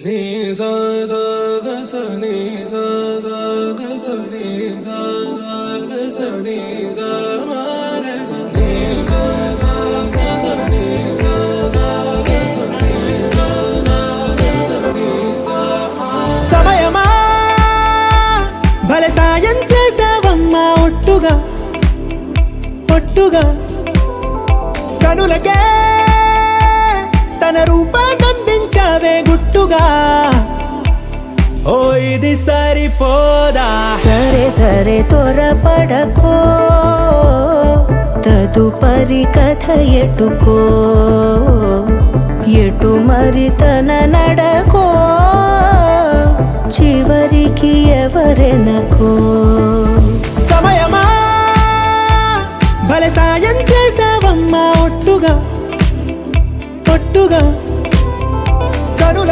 నీ సా సా గ స నీ సా సా గ స నీ సా సా గ స నీ సా మా గ స నీ సా సా గ స నీ సా సా గ స నీ సా సా గ స నీ సా మా సమయమా భలే సాయం చేసావమ్మా ఒట్టుగా ఒట్టుగా కనులకే తన రూపాన్నందించావే గుట్టుగా ఓ ఇది సరిపోదా సరే సరే త్వరపడకో తదుపరి కథ ఎటుకో ఎటు మరి తన నడకో చివరికి ఎవరెనకో సమయమా భలే సాయం చేసావమ్మా ఒట్టుగా ఒట్టుగా కనుల